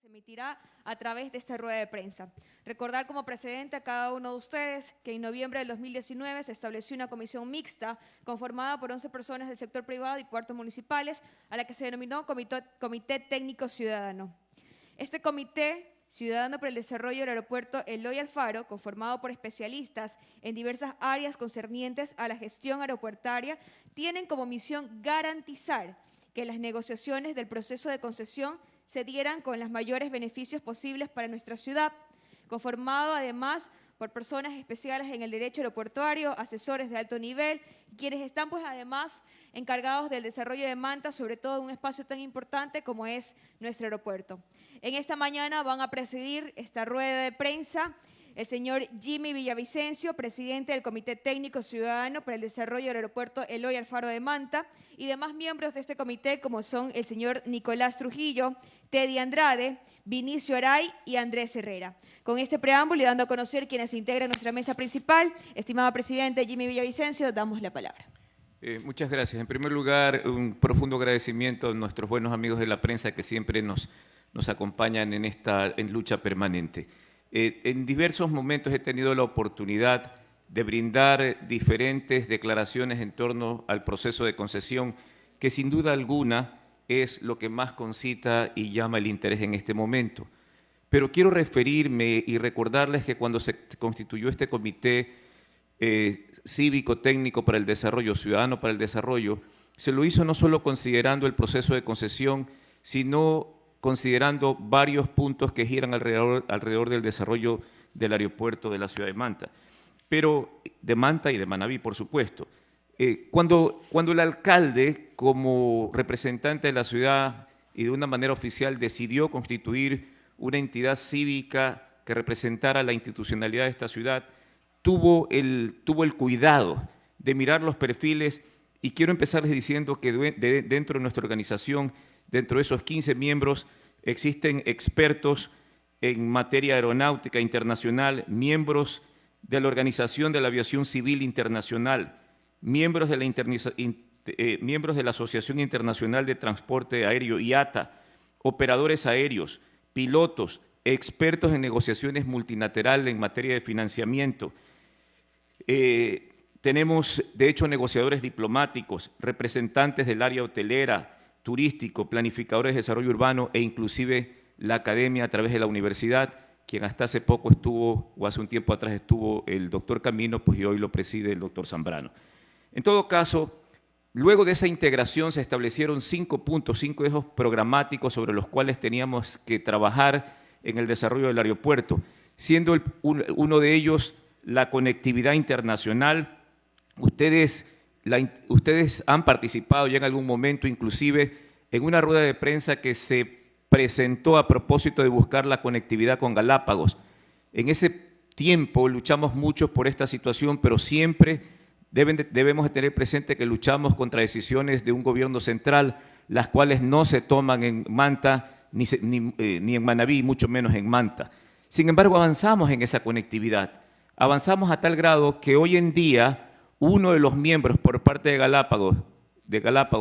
se emitirá a través de esta rueda de prensa. Recordar como precedente a cada uno de ustedes que en noviembre del 2019 se estableció una comisión mixta conformada por 11 personas del sector privado y 4 municipales, a la que se denominó Comité Técnico Ciudadano. Este Comité Ciudadano para el Desarrollo del Aeropuerto Eloy Alfaro, conformado por especialistas en diversas áreas concernientes a la gestión aeropuertaria, tienen como misión garantizar que las negociaciones del proceso de concesión se dieran con los mayores beneficios posibles para nuestra ciudad, conformado además por personas especiales en el derecho aeroportuario, asesores de alto nivel, quienes están pues además encargados del desarrollo de Manta, sobre todo en un espacio tan importante como es nuestro aeropuerto. En esta mañana van a presidir esta rueda de prensa el señor Jimmy Villavicencio, presidente del Comité Técnico Ciudadano para el Desarrollo del Aeropuerto Eloy Alfaro de Manta, y demás miembros de este comité como son el señor Nicolás Trujillo, Teddy Andrade, Vinicio Aray y Andrés Herrera. Con este preámbulo y dando a conocer quienes integran nuestra mesa principal, estimado presidente Jimmy Villavicencio, damos la palabra. Muchas gracias. En primer lugar, un profundo agradecimiento a nuestros buenos amigos de la prensa que siempre nos acompañan en esta lucha permanente. En diversos momentos he tenido la oportunidad de brindar diferentes declaraciones en torno al proceso de concesión, que sin duda alguna es lo que más concita y llama el interés en este momento. Pero quiero referirme y recordarles que cuando se constituyó este Comité Cívico-Técnico para el Desarrollo, Ciudadano para el Desarrollo, se lo hizo no solo considerando el proceso de concesión, sino considerando varios puntos que giran alrededor del desarrollo del aeropuerto de la ciudad de Manta, pero de Manta y de Manabí, por supuesto. Cuando el alcalde, como representante de la ciudad y de una manera oficial, decidió constituir una entidad cívica que representara la institucionalidad de esta ciudad, tuvo el cuidado de mirar los perfiles, y quiero empezarles diciendo que dentro de nuestra organización, dentro de esos 15 miembros, existen expertos en materia aeronáutica internacional, miembros de la Organización de la Aviación Civil Internacional, miembros de la Asociación Internacional de Transporte Aéreo, IATA, operadores aéreos, pilotos, expertos en negociaciones multilaterales en materia de financiamiento. Tenemos, de hecho, negociadores diplomáticos, representantes del área hotelera, turístico, planificadores de desarrollo urbano e inclusive la academia a través de la universidad, quien hasta hace poco estuvo, o hace un tiempo atrás estuvo el doctor Camino, pues y hoy lo preside el doctor Zambrano. En todo caso, luego de esa integración se establecieron 5 puntos, 5 ejes programáticos sobre los cuales teníamos que trabajar en el desarrollo del aeropuerto, siendo uno de ellos la conectividad internacional. Ustedes han participado ya en algún momento, inclusive en una rueda de prensa que se presentó a propósito de buscar la conectividad con Galápagos. En ese tiempo luchamos mucho por esta situación, pero siempre debemos de tener presente que luchamos contra decisiones de un gobierno central, las cuales no se toman en Manta ni en Manabí, mucho menos en Manta. Sin embargo, avanzamos en esa conectividad. Avanzamos a tal grado que hoy en día uno de los miembros por parte de Galápagos,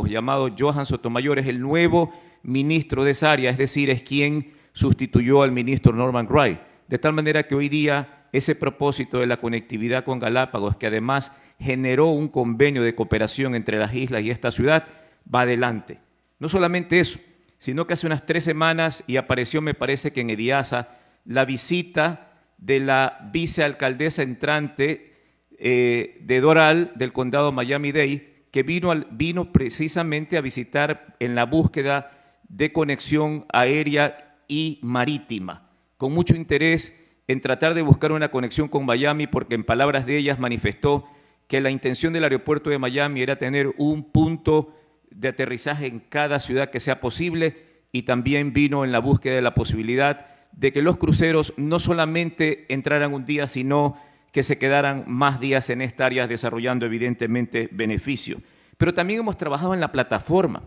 llamado Johan Sotomayor, es el nuevo ministro de esa área, es decir, es quien sustituyó al ministro Norman Wright. De tal manera que hoy día ese propósito de la conectividad con Galápagos, que además generó un convenio de cooperación entre las islas y esta ciudad, va adelante. No solamente eso, sino que hace unas 3 semanas, y apareció, me parece que en Ediaza, la visita de la vicealcaldesa entrante de Doral, del condado Miami-Dade, que vino precisamente a visitar en la búsqueda de conexión aérea y marítima, con mucho interés en tratar de buscar una conexión con Miami, porque en palabras de ellas manifestó que la intención del aeropuerto de Miami era tener un punto de aterrizaje en cada ciudad que sea posible, y también vino en la búsqueda de la posibilidad de que los cruceros no solamente entraran un día, sino que se quedaran más días en esta área, desarrollando evidentemente beneficio. Pero también hemos trabajado en la plataforma,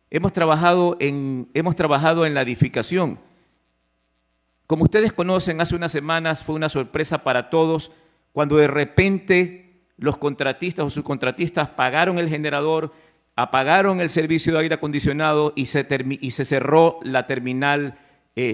hemos trabajado en la edificación. Como ustedes conocen, hace unas semanas fue una sorpresa para todos cuando de repente los contratistas o subcontratistas pagaron el generador, apagaron el servicio de aire acondicionado y se cerró la terminal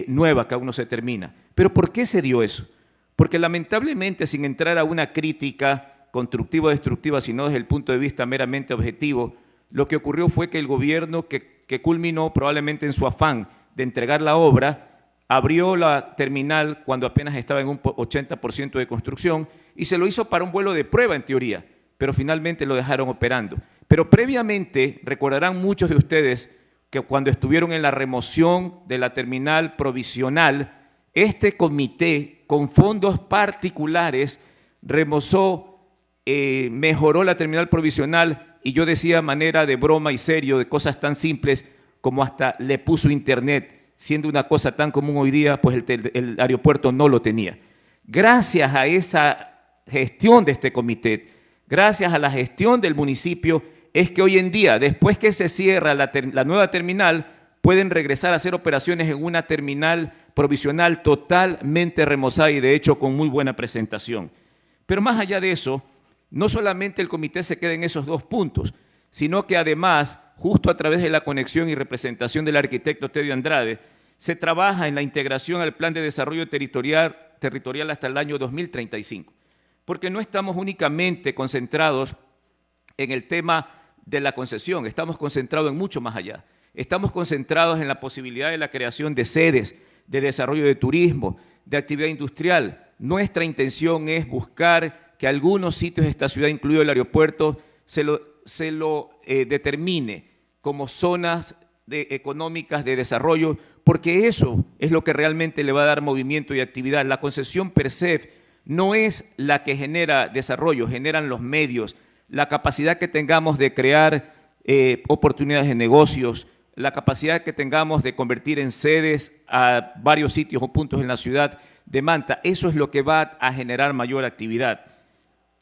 nueva que aún no se termina. ¿Pero por qué se dio eso? Porque lamentablemente, sin entrar a una crítica constructiva o destructiva, sino desde el punto de vista meramente objetivo, lo que ocurrió fue que el gobierno que culminó probablemente en su afán de entregar la obra, abrió la terminal cuando apenas estaba en un 80% de construcción y se lo hizo para un vuelo de prueba en teoría, pero finalmente lo dejaron operando. Pero previamente, recordarán muchos de ustedes que cuando estuvieron en la remoción de la terminal provisional, este comité con fondos particulares remozó, mejoró la terminal provisional y yo decía de manera de broma y serio de cosas tan simples como hasta le puso internet, siendo una cosa tan común hoy día, pues el aeropuerto no lo tenía. Gracias a esa gestión de este comité, gracias a la gestión del municipio, es que hoy en día, después que se cierra la nueva terminal, pueden regresar a hacer operaciones en una terminal provisional totalmente remozada y de hecho con muy buena presentación. Pero más allá de eso, no solamente el comité se queda en esos dos puntos, sino que además, justo a través de la conexión y representación del arquitecto Tedio Andrade, se trabaja en la integración al Plan de Desarrollo Territorial hasta el año 2035, porque no estamos únicamente concentrados en el tema de la concesión, estamos concentrados en mucho más allá. Estamos concentrados en la posibilidad de la creación de sedes, de desarrollo de turismo, de actividad industrial. Nuestra intención es buscar que algunos sitios de esta ciudad, incluido el aeropuerto, se lo determine como zonas económicas de desarrollo, porque eso es lo que realmente le va a dar movimiento y actividad. La concesión per se no es la que genera desarrollo, generan los medios, la capacidad que tengamos de crear oportunidades de negocios, la capacidad que tengamos de convertir en sedes a varios sitios o puntos en la ciudad de Manta. Eso es lo que va a generar mayor actividad.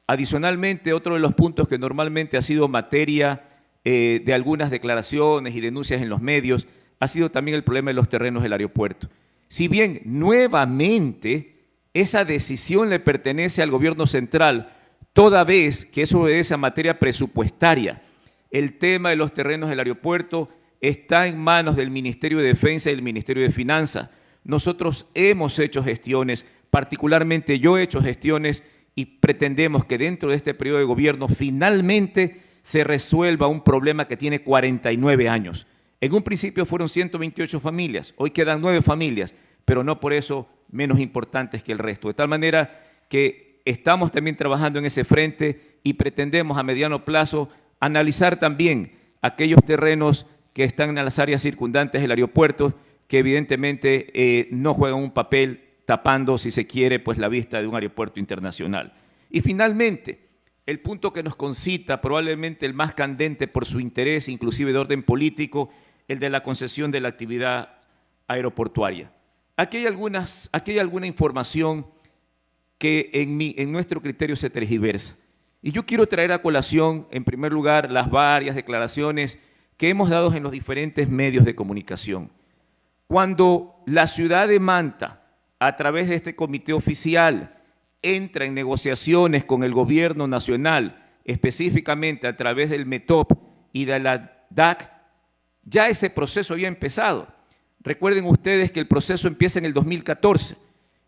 Adicionalmente, otro de los puntos que normalmente ha sido materia de algunas declaraciones y denuncias en los medios ha sido también el problema de los terrenos del aeropuerto. Si bien nuevamente esa decisión le pertenece al gobierno central, toda vez que eso obedece a materia presupuestaria, el tema de los terrenos del aeropuerto está en manos del Ministerio de Defensa y del Ministerio de Finanzas. Nosotros hemos hecho gestiones, particularmente yo he hecho gestiones y pretendemos que dentro de este periodo de gobierno finalmente se resuelva un problema que tiene 49 años. En un principio fueron 128 familias, hoy quedan 9 familias, pero no por eso menos importantes que el resto. De tal manera que estamos también trabajando en ese frente y pretendemos a mediano plazo analizar también aquellos terrenos que están en las áreas circundantes del aeropuerto, que evidentemente no juegan un papel tapando, si se quiere, pues la vista de un aeropuerto internacional. Y finalmente, el punto que nos concita, probablemente el más candente por su interés, inclusive de orden político, el de la concesión de la actividad aeroportuaria. Aquí hay alguna información que en nuestro criterio se tergiversa. Y yo quiero traer a colación, en primer lugar, las varias declaraciones que hemos dado en los diferentes medios de comunicación. Cuando la ciudad de Manta, a través de este comité oficial, entra en negociaciones con el gobierno nacional, específicamente a través del METOP y de la DAC, ya ese proceso había empezado. Recuerden ustedes que el proceso empieza en el 2014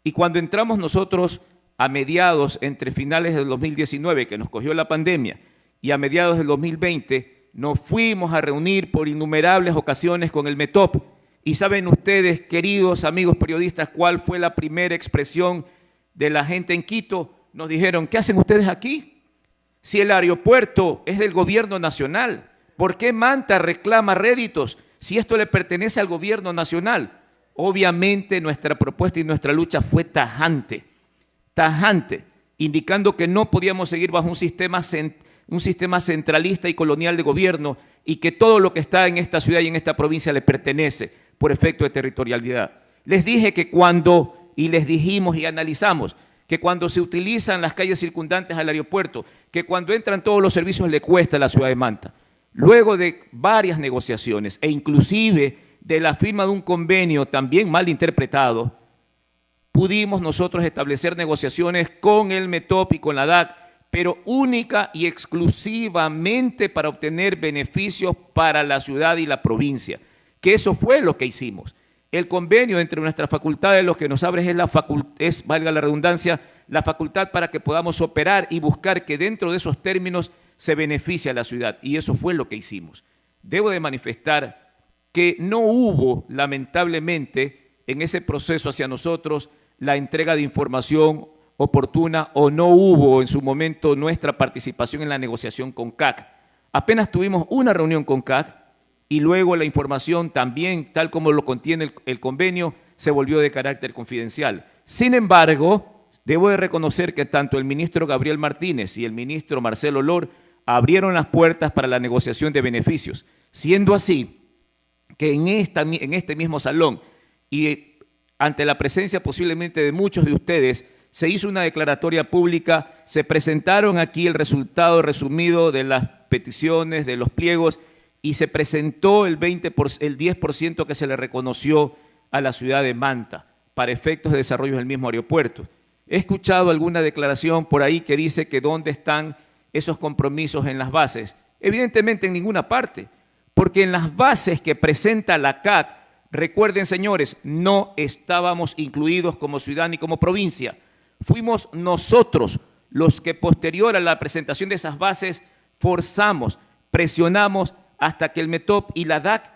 y cuando entramos nosotros a mediados, entre finales del 2019, que nos cogió la pandemia, y a mediados del 2020, nos fuimos a reunir por innumerables ocasiones con el METOP. Y saben ustedes, queridos amigos periodistas, cuál fue la primera expresión de la gente en Quito. Nos dijeron, ¿qué hacen ustedes aquí? Si el aeropuerto es del gobierno nacional, ¿por qué Manta reclama réditos si esto le pertenece al gobierno nacional? Obviamente nuestra propuesta y nuestra lucha fue tajante, indicando que no podíamos seguir bajo un sistema centralista y colonial de gobierno y que todo lo que está en esta ciudad y en esta provincia le pertenece por efecto de territorialidad. Les dije que les dijimos y analizamos que cuando se utilizan las calles circundantes al aeropuerto, que cuando entran todos los servicios le cuesta a la ciudad de Manta. Luego de varias negociaciones e inclusive de la firma de un convenio también mal interpretado, pudimos nosotros establecer negociaciones con el METOP y con la DAC, pero única y exclusivamente para obtener beneficios para la ciudad y la provincia, que eso fue lo que hicimos. El convenio entre nuestras facultades lo que nos abre es, valga la redundancia, la facultad para que podamos operar y buscar que dentro de esos términos se beneficie a la ciudad. Y eso fue lo que hicimos. Debo de manifestar que no hubo, lamentablemente, en ese proceso hacia nosotros la entrega de información oportuna o no hubo en su momento nuestra participación en la negociación con CAC. Apenas tuvimos una reunión con CAC y luego la información también, tal como lo contiene el convenio, se volvió de carácter confidencial. Sin embargo, debo de reconocer que tanto el ministro Gabriel Martínez y el ministro Marcelo Lor abrieron las puertas para la negociación de beneficios, siendo así que en este mismo salón y ante la presencia posiblemente de muchos de ustedes, se hizo una declaratoria pública, se presentaron aquí el resultado resumido de las peticiones, de los pliegos, y se presentó el 10% que se le reconoció a la ciudad de Manta para efectos de desarrollo del mismo aeropuerto. He escuchado alguna declaración por ahí que dice que dónde están esos compromisos en las bases. Evidentemente en ninguna parte, porque en las bases que presenta la CAC, recuerden, señores, no estábamos incluidos como ciudad ni como provincia. Fuimos nosotros los que posterior a la presentación de esas bases forzamos, presionamos hasta que el METOP y la DAC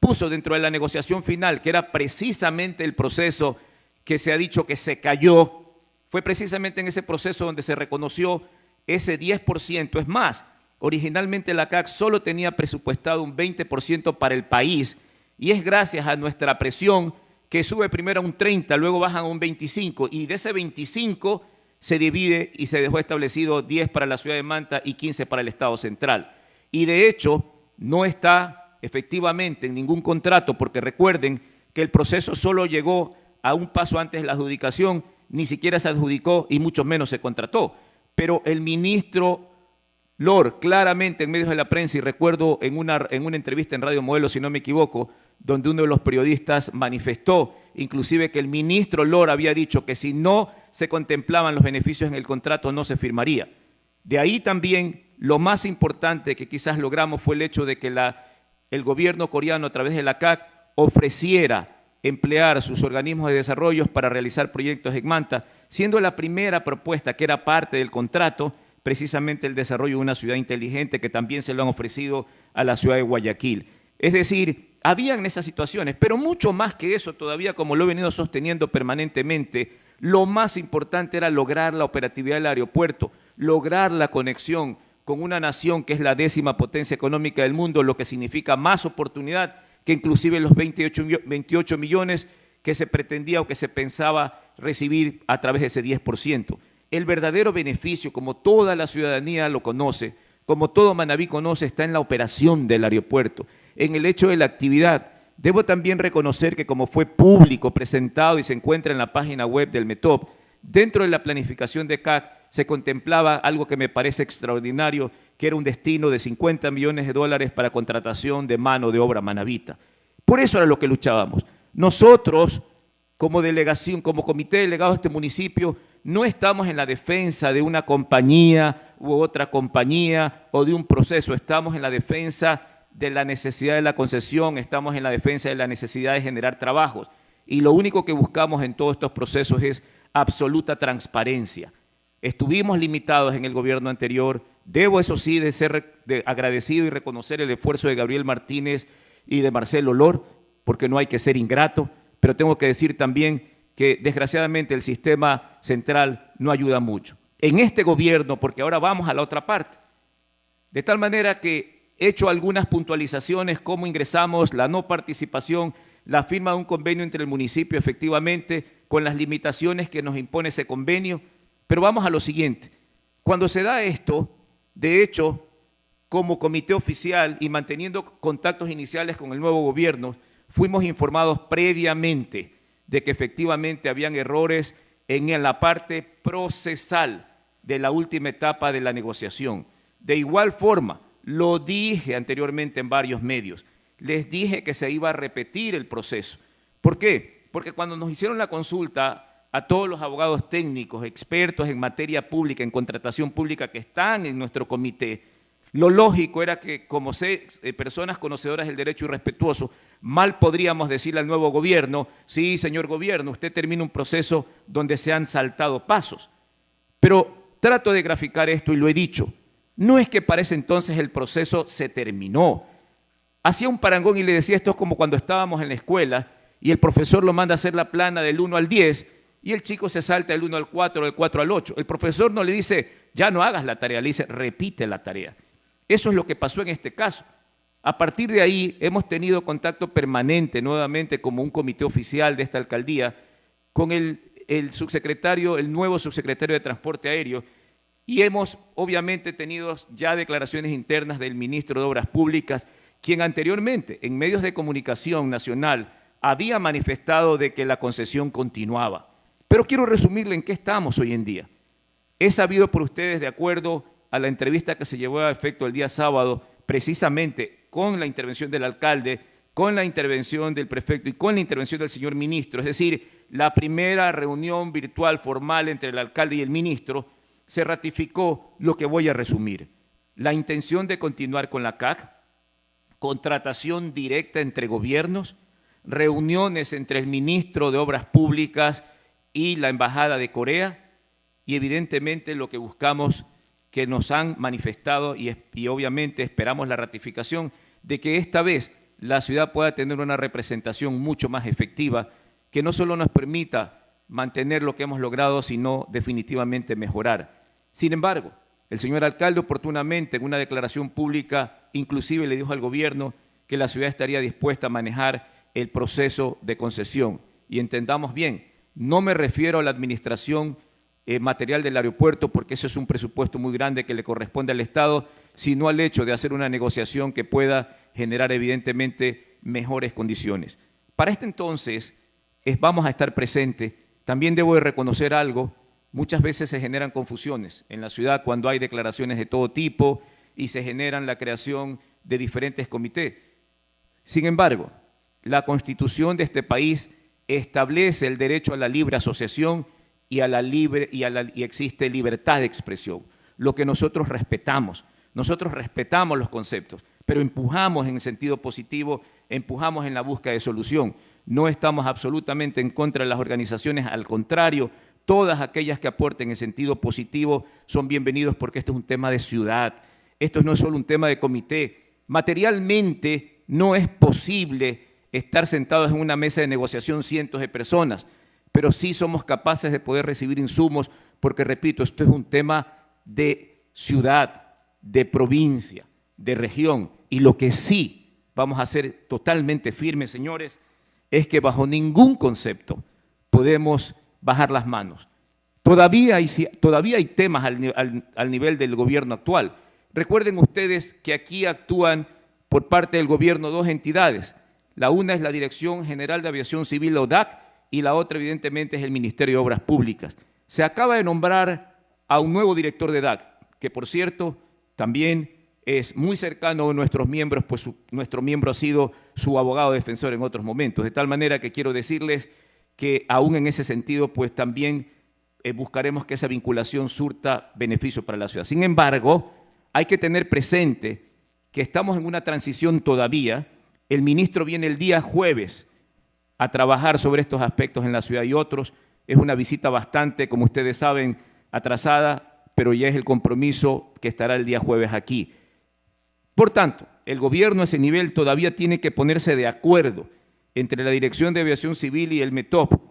puso dentro de la negociación final, que era precisamente el proceso que se ha dicho que se cayó, fue precisamente en ese proceso donde se reconoció ese 10%. Es más, originalmente la CAC solo tenía presupuestado un 20% para el país, y es gracias a nuestra presión que sube primero a un 30, luego bajan a un 25, y de ese 25 se divide y se dejó establecido 10 para la ciudad de Manta y 15 para el Estado Central. Y de hecho, no está efectivamente en ningún contrato, porque recuerden que el proceso solo llegó a un paso antes de la adjudicación, ni siquiera se adjudicó y mucho menos se contrató. Pero el ministro Lor, claramente en medios de la prensa, y recuerdo en una entrevista en Radio Modelo, si no me equivoco, donde uno de los periodistas manifestó, inclusive que el ministro Lor había dicho que si no se contemplaban los beneficios en el contrato no se firmaría. De ahí también lo más importante que quizás logramos fue el hecho de que el gobierno coreano a través de la CAC ofreciera emplear sus organismos de desarrollo para realizar proyectos en Manta, siendo la primera propuesta que era parte del contrato precisamente el desarrollo de una ciudad inteligente que también se lo han ofrecido a la ciudad de Guayaquil. Es decir, habían esas situaciones, pero mucho más que eso todavía, como lo he venido sosteniendo permanentemente, lo más importante era lograr la operatividad del aeropuerto, lograr la conexión con una nación que es la 10ª potencia económica del mundo, lo que significa más oportunidad que inclusive los 28 millones que se pretendía o que se pensaba recibir a través de ese 10%. El verdadero beneficio, como toda la ciudadanía lo conoce, como todo Manabí conoce, está en la operación del aeropuerto, en el hecho de la actividad. Debo también reconocer que como fue público, presentado y se encuentra en la página web del METOP, dentro de la planificación de CAC se contemplaba algo que me parece extraordinario, que era un destino de 50 millones de dólares para contratación de mano de obra manabita. Por eso era lo que luchábamos. Nosotros, como delegación, como comité delegado de este municipio, no estamos en la defensa de una compañía u otra compañía o de un proceso, estamos en la defensa de la necesidad de la concesión, estamos en la defensa de la necesidad de generar trabajos. Y lo único que buscamos en todos estos procesos es absoluta transparencia. Estuvimos limitados en el gobierno anterior, debo eso sí de ser agradecido y reconocer el esfuerzo de Gabriel Martínez y de Marcelo Lor, porque no hay que ser ingrato, pero tengo que decir también que desgraciadamente el sistema central no ayuda mucho. En este gobierno, porque ahora vamos a la otra parte, de tal manera que he hecho algunas puntualizaciones, cómo ingresamos, la no participación, la firma de un convenio entre el municipio efectivamente, con las limitaciones que nos impone ese convenio, pero vamos a lo siguiente. Cuando se da esto, de hecho, como comité oficial y manteniendo contactos iniciales con el nuevo gobierno, fuimos informados previamente de que efectivamente habían errores en la parte procesal de la última etapa de la negociación. De igual forma, lo dije anteriormente en varios medios, les dije que se iba a repetir el proceso. ¿Por qué? Porque cuando nos hicieron la consulta a todos los abogados técnicos, expertos en materia pública, en contratación pública que están en nuestro comité, Lo lógico era que, como personas conocedoras del derecho y respetuoso, mal podríamos decirle al nuevo gobierno, sí, señor gobierno, usted termina un proceso donde se han saltado pasos. Pero trato de graficar esto y lo he dicho. No es que para ese entonces el proceso se terminó. Hacía un parangón y le decía, esto es como cuando estábamos en la escuela y el profesor lo manda a hacer la plana del 1 al 10 y el chico se salta del 1 al 4, del 4 al 8. El profesor no le dice, ya no hagas la tarea, le dice, repite la tarea. Eso es lo que pasó en este caso. A partir de ahí hemos tenido contacto permanente nuevamente como un comité oficial de esta alcaldía con el subsecretario, el nuevo subsecretario de Transporte Aéreo, y hemos obviamente tenido ya declaraciones internas del ministro de Obras Públicas, quien anteriormente en medios de comunicación nacional había manifestado de que la concesión continuaba. Pero quiero resumirle en qué estamos hoy en día. He sabido por ustedes, de acuerdo a la entrevista que se llevó a efecto el día sábado, precisamente con la intervención del alcalde, con la intervención del prefecto y con la intervención del señor ministro, es decir, la primera reunión virtual formal entre el alcalde y el ministro, se ratificó lo que voy a resumir. La intención de continuar con la CAC, contratación directa entre gobiernos, reuniones entre el ministro de Obras Públicas y la Embajada de Corea, y evidentemente lo que buscamos, que nos han manifestado y obviamente esperamos la ratificación de que esta vez la ciudad pueda tener una representación mucho más efectiva, que no solo nos permita mantener lo que hemos logrado, sino definitivamente mejorar. Sin embargo, el señor alcalde oportunamente en una declaración pública inclusive le dijo al gobierno que la ciudad estaría dispuesta a manejar el proceso de concesión. Y entendamos bien, no me refiero a la administración material del aeropuerto, porque eso es un presupuesto muy grande que le corresponde al Estado, sino al hecho de hacer una negociación que pueda generar evidentemente mejores condiciones. Para este entonces vamos a estar presentes. También debo de reconocer algo, muchas veces se generan confusiones en la ciudad cuando hay declaraciones de todo tipo y se generan la creación de diferentes comités. Sin embargo, la Constitución de este país establece el derecho a la libre asociación y existe libertad de expresión, lo que nosotros respetamos. Nosotros respetamos los conceptos, pero empujamos en el sentido positivo, empujamos en la búsqueda de solución. No estamos absolutamente en contra de las organizaciones, al contrario, todas aquellas que aporten en sentido positivo son bienvenidos, porque esto es un tema de ciudad, esto no es solo un tema de comité. Materialmente no es posible estar sentados en una mesa de negociación cientos de personas, pero sí somos capaces de poder recibir insumos, porque, repito, esto es un tema de ciudad, de provincia, de región, y lo que sí vamos a hacer totalmente firmes, señores, es que bajo ningún concepto podemos bajar las manos. Todavía hay temas al nivel del gobierno actual. Recuerden ustedes que aquí actúan por parte del gobierno dos entidades. La una es la Dirección General de Aviación Civil, ODAC, y la otra evidentemente es el Ministerio de Obras Públicas. Se acaba de nombrar a un nuevo director de DAC, que por cierto también es muy cercano a nuestros miembros, pues nuestro miembro ha sido su abogado defensor en otros momentos, de tal manera que quiero decirles que aún en ese sentido pues también buscaremos que esa vinculación surta beneficio para la ciudad. Sin embargo, hay que tener presente que estamos en una transición todavía. El ministro viene el día jueves a trabajar sobre estos aspectos en la ciudad y otros. Es una visita bastante, como ustedes saben, atrasada, pero ya es el compromiso que estará el día jueves aquí. Por tanto, el gobierno a ese nivel todavía tiene que ponerse de acuerdo entre la Dirección de Aviación Civil y el METOP,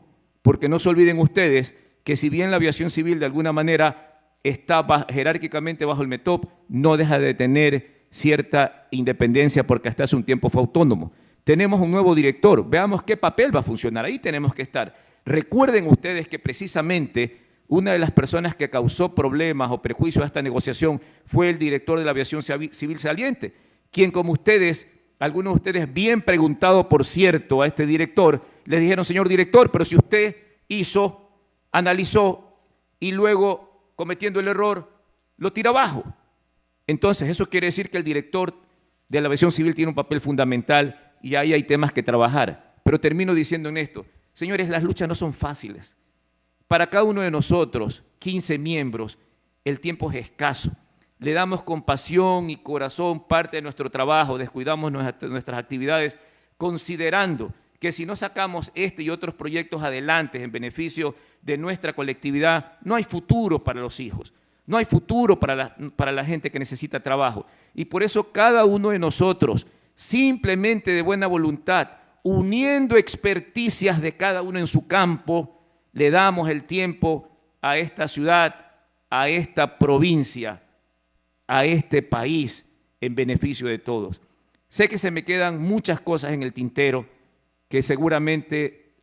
porque no se olviden ustedes que si bien la aviación civil de alguna manera está jerárquicamente bajo el METOP, no deja de tener cierta independencia porque hasta hace un tiempo fue autónomo. Tenemos un nuevo director, veamos qué papel va a funcionar, ahí tenemos que estar. Recuerden ustedes que precisamente una de las personas que causó problemas o prejuicios a esta negociación fue el director de la aviación civil saliente, quien, como ustedes, algunos de ustedes bien preguntado, por cierto, a este director, les dijeron: señor director, pero si usted hizo, analizó y luego, cometiendo el error, lo tira abajo. Entonces, eso quiere decir que el director de la aviación civil tiene un papel fundamental y ahí hay temas que trabajar. Pero termino diciendo en esto, señores, las luchas no son fáciles. Para cada uno de nosotros, 15 miembros, el tiempo es escaso. le damos con pasión y corazón parte de nuestro trabajo, descuidamos nuestras actividades, considerando que si no sacamos este y otros proyectos adelante en beneficio de nuestra colectividad, no hay futuro para los hijos, no hay futuro para la gente que necesita trabajo. Y por eso cada uno de nosotros, simplemente de buena voluntad, uniendo experticias de cada uno en su campo, le damos el tiempo a esta ciudad, a esta provincia, a este país, en beneficio de todos. Sé que se me quedan muchas cosas en el tintero que seguramente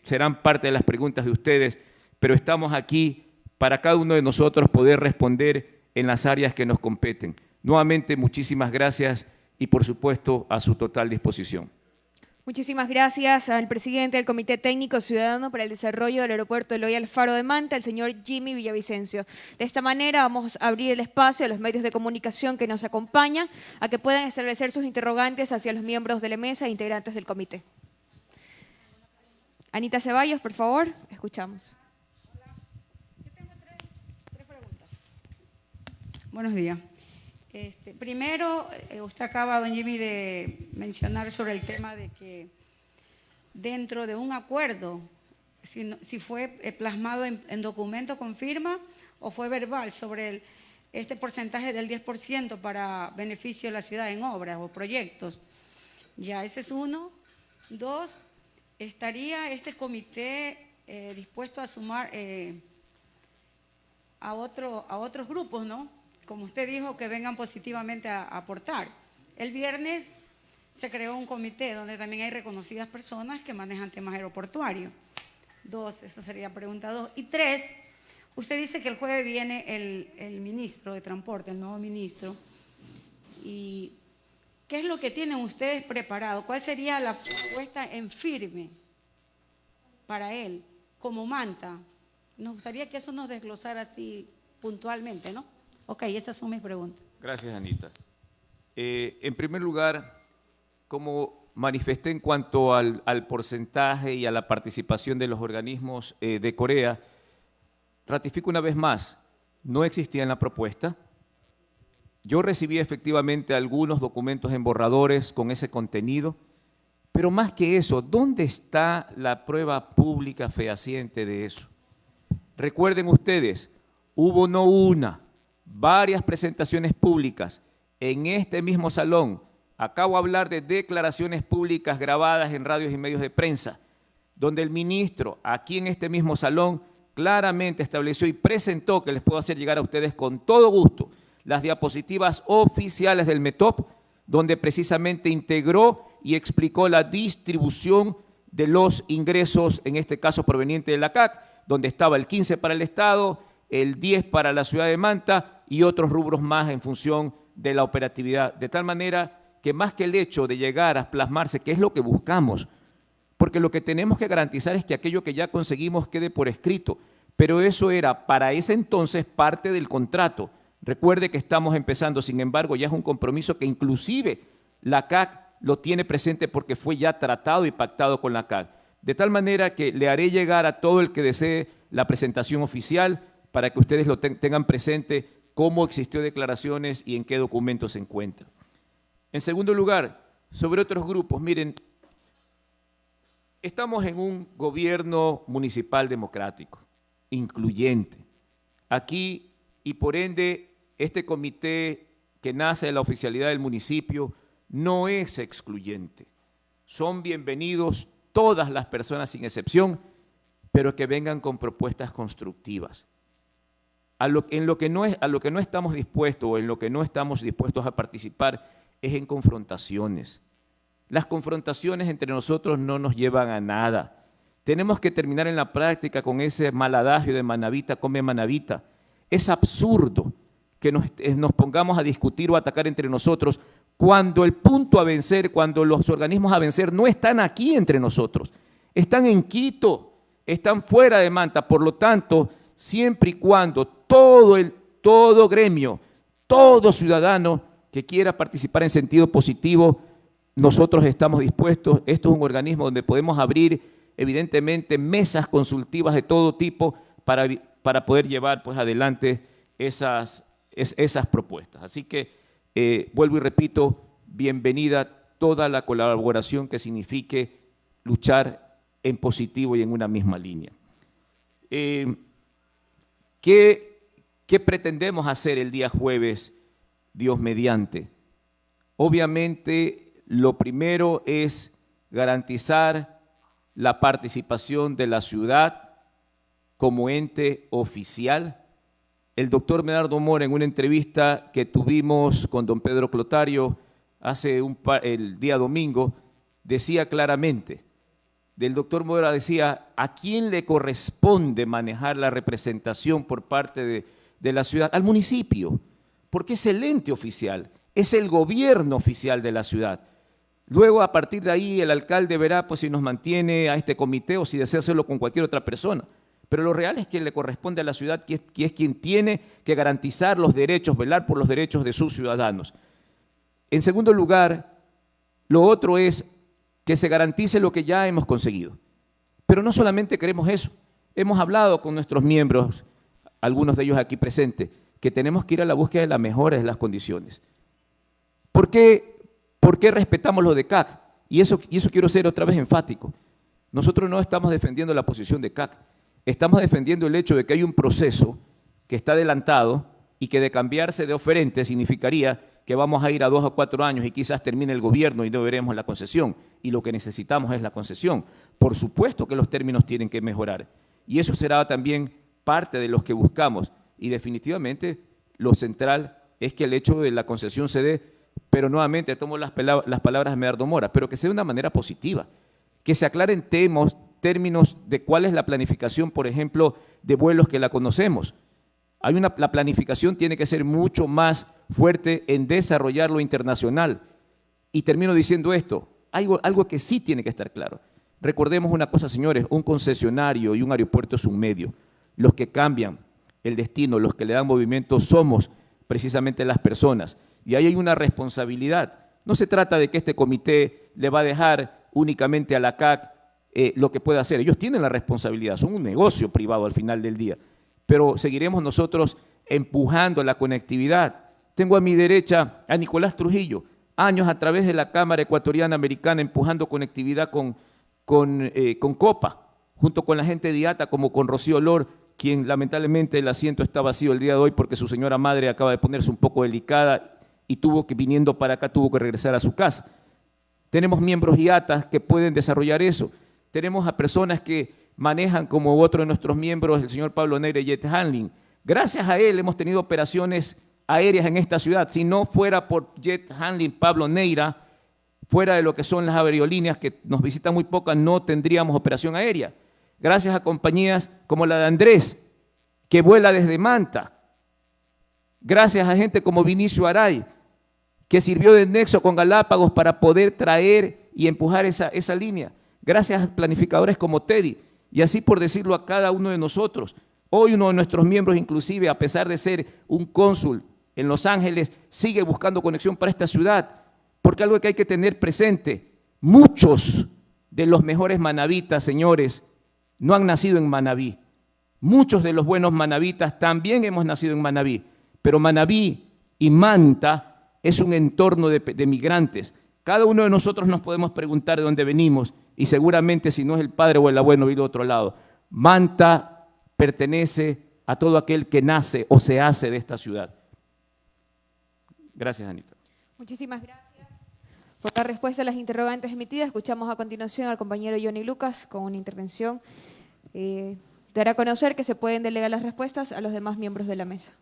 serán parte de las preguntas de ustedes, pero estamos aquí para cada uno de nosotros poder responder en las áreas que nos competen. Nuevamente, muchísimas gracias y, por supuesto, a su total disposición. Muchísimas gracias al presidente del Comité Técnico Ciudadano para el Desarrollo del Aeropuerto Eloy Alfaro de Manta, el señor Jimmy Villavicencio. De esta manera vamos a abrir el espacio a los medios de comunicación que nos acompañan a que puedan establecer sus interrogantes hacia los miembros de la mesa e integrantes del comité. Anita Ceballos, por favor, escuchamos. Yo tengo tres preguntas. Buenos días. Primero, usted acaba, don Jimmy, de mencionar sobre el tema de que dentro de un acuerdo, si fue plasmado en documento con firma o fue verbal sobre este porcentaje del 10% para beneficio de la ciudad en obras o proyectos. Ya, ese es uno. Dos, ¿estaría este comité dispuesto a sumar a otros grupos, ¿no? Como usted dijo, que vengan positivamente a aportar. El viernes se creó un comité donde también hay reconocidas personas que manejan temas aeroportuarios. Dos, esa sería pregunta dos. Y tres, usted dice que el jueves viene el ministro de Transporte, el nuevo ministro. ¿Y qué es lo que tienen ustedes preparado? ¿Cuál sería la propuesta en firme para él, como Manta? Nos gustaría que eso nos desglosara así puntualmente, ¿no? Ok, esas son mis preguntas. Gracias, Anita. En primer lugar, como manifesté en cuanto al porcentaje y a la participación de los organismos de Corea, ratifico una vez más, no existía en la propuesta. Yo recibí efectivamente algunos documentos en borradores con ese contenido, pero más que eso, ¿dónde está la prueba pública fehaciente de eso? Recuerden ustedes, hubo no una, varias presentaciones públicas en este mismo salón. Acabo de hablar de declaraciones públicas grabadas en radios y medios de prensa, donde el ministro, aquí en este mismo salón, claramente estableció y presentó, que les puedo hacer llegar a ustedes con todo gusto, las diapositivas oficiales del METOP, donde precisamente integró y explicó la distribución de los ingresos, en este caso proveniente de la CAC, donde estaba el 15 para el Estado, el 10 para la ciudad de Manta y otros rubros más en función de la operatividad. De tal manera que más que el hecho de llegar a plasmarse, que es lo que buscamos, porque lo que tenemos que garantizar es que aquello que ya conseguimos quede por escrito, pero eso era para ese entonces parte del contrato. Recuerde que estamos empezando, sin embargo, ya es un compromiso que inclusive la CAC lo tiene presente porque fue ya tratado y pactado con la CAC. De tal manera que le haré llegar a todo el que desee la presentación oficial para que ustedes lo tengan presente cómo existió declaraciones y en qué documentos se encuentra. En segundo lugar, sobre otros grupos, miren, estamos en un gobierno municipal democrático, incluyente. Aquí, y por ende, este comité que nace de la oficialidad del municipio no es excluyente. Son bienvenidos todas las personas sin excepción, pero que vengan con propuestas constructivas. A lo que no estamos dispuestos o en lo que no estamos dispuestos a participar es en confrontaciones. Las confrontaciones entre nosotros no nos llevan a nada. Tenemos que terminar en la práctica con ese mal adagio de manavita come manavita. Es absurdo que nos pongamos a discutir o a atacar entre nosotros cuando el punto a vencer, cuando los organismos a vencer no están aquí entre nosotros. Están en Quito, están fuera de Manta. Por lo tanto, siempre y cuando todo gremio, todo ciudadano que quiera participar en sentido positivo, nosotros estamos dispuestos. Esto es un organismo donde podemos abrir, evidentemente, mesas consultivas de todo tipo para poder llevar pues, adelante esas esas propuestas. Así que, vuelvo y repito, bienvenida toda la colaboración que signifique luchar en positivo y en una misma línea. ¿Qué pretendemos hacer el día jueves, Dios mediante? Obviamente, lo primero es garantizar la participación de la ciudad como ente oficial. El doctor Medardo Mora, en una entrevista que tuvimos con don Pedro Clotario el día domingo, decía claramente, del doctor Mora decía, ¿a quién le corresponde manejar la representación por parte de la ciudad? Al municipio, porque es el ente oficial, es el gobierno oficial de la ciudad. Luego, a partir de ahí, el alcalde verá pues, si nos mantiene a este comité o si desea hacerlo con cualquier otra persona. Pero lo real es que le corresponde a la ciudad, que es quien tiene que garantizar los derechos, velar por los derechos de sus ciudadanos. En segundo lugar, lo otro es que se garantice lo que ya hemos conseguido. Pero no solamente queremos eso. Hemos hablado con nuestros miembros, algunos de ellos aquí presentes, que tenemos que ir a la búsqueda de las mejores de las condiciones. ¿Por qué respetamos lo de CAC? Y eso quiero ser otra vez enfático. Nosotros no estamos defendiendo la posición de CAC. Estamos defendiendo el hecho de que hay un proceso que está adelantado y que de cambiarse de oferente significaría que vamos a ir a 2 o 4 años y quizás termine el gobierno y no veremos la concesión. Y lo que necesitamos es la concesión. Por supuesto que los términos tienen que mejorar. Y eso será también parte de los que buscamos. Y definitivamente lo central es que el hecho de la concesión se dé, pero nuevamente tomo las palabras de Medardo Mora, pero que sea de una manera positiva. Que se aclaren términos de cuál es la planificación, por ejemplo, de vuelos que la conocemos. La planificación tiene que ser mucho más fuerte en desarrollar lo internacional. Y termino diciendo esto, algo que sí tiene que estar claro. Recordemos una cosa, señores, un concesionario y un aeropuerto es un medio. Los que cambian el destino, los que le dan movimiento, somos precisamente las personas. Y ahí hay una responsabilidad. No se trata de que este comité le va a dejar únicamente a la CAC lo que puede hacer. Ellos tienen la responsabilidad, son un negocio privado al final del día. Pero seguiremos nosotros empujando la conectividad. Tengo a mi derecha a Nicolás Trujillo, años a través de la Cámara Ecuatoriana Americana empujando conectividad con COPA, junto con la gente de IATA como con Rocío Lor, quien lamentablemente el asiento está vacío el día de hoy porque su señora madre acaba de ponerse un poco delicada y viniendo para acá, tuvo que regresar a su casa. Tenemos miembros IATA que pueden desarrollar eso. Tenemos a personas que manejan, como otro de nuestros miembros, el señor Pablo Neira, Jet Handling. Gracias a él hemos tenido operaciones aéreas en esta ciudad. Si no fuera por Jet Handling, Pablo Neira, fuera de lo que son las aerolíneas que nos visitan muy pocas, no tendríamos operación aérea. Gracias a compañías como la de Andrés, que vuela desde Manta. Gracias a gente como Vinicio Aray, que sirvió de nexo con Galápagos para poder traer y empujar esa línea. Gracias a planificadores como Teddy, y así por decirlo a cada uno de nosotros. Hoy uno de nuestros miembros, inclusive, a pesar de ser un cónsul en Los Ángeles, sigue buscando conexión para esta ciudad, porque algo que hay que tener presente, muchos de los mejores manavitas, señores, no han nacido en Manabí. Muchos de los buenos manavitas también hemos nacido en Manabí, pero Manabí y Manta es un entorno de migrantes. Cada uno de nosotros nos podemos preguntar de dónde venimos y seguramente si no es el padre o el abuelo vive de otro lado. Manta pertenece a todo aquel que nace o se hace de esta ciudad. Gracias, Anita. Muchísimas gracias por la respuesta a las interrogantes emitidas. Escuchamos a continuación al compañero Johnny Lucas con una intervención. Dará a conocer que se pueden delegar las respuestas a los demás miembros de la mesa.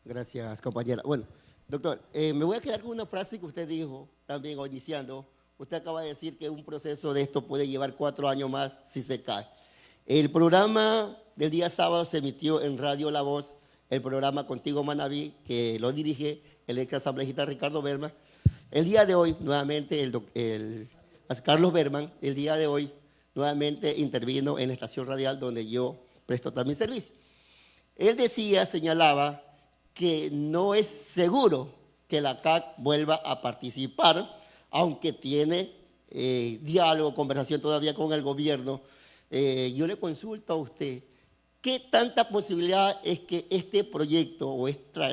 Gracias, compañera. Bueno, doctor, me voy a quedar con una frase que usted dijo también o iniciando. Usted acaba de decir que un proceso de esto puede llevar 4 años más si se cae. El programa del día sábado se emitió en Radio La Voz, el programa Contigo Manabí, que lo dirige el ex asambleísta Ricardo Berman. El día de hoy, nuevamente, Carlos Berman, el día de hoy, nuevamente intervino en la estación radial donde yo presto también servicio. Él señalaba que no es seguro que la CAC vuelva a participar, aunque tiene diálogo, conversación todavía con el gobierno. Yo le consulto a usted, ¿qué tanta posibilidad es que este proyecto o esta